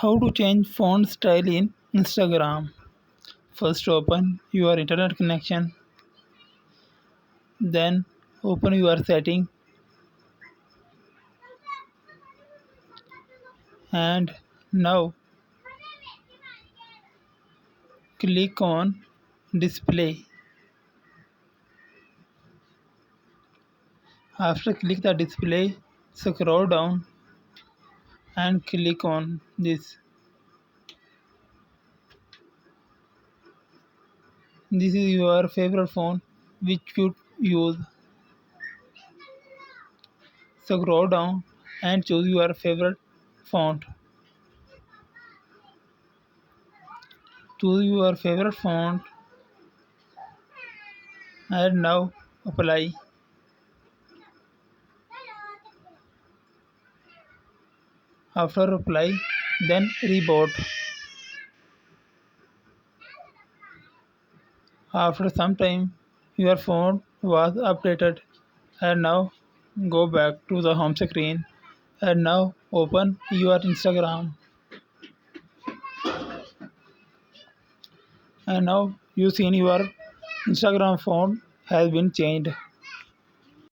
How to change font style in Instagram. First open your internet connection, then open your setting and now click on display. After click the display, scroll down and click on this. This is your favorite font which you use. Scroll down and choose your favorite font. Choose your favorite font and now apply. After apply, then reboot. After some time, your phone was updated and now go back to the home screen and now open your Instagram and now you see your Instagram phone has been changed.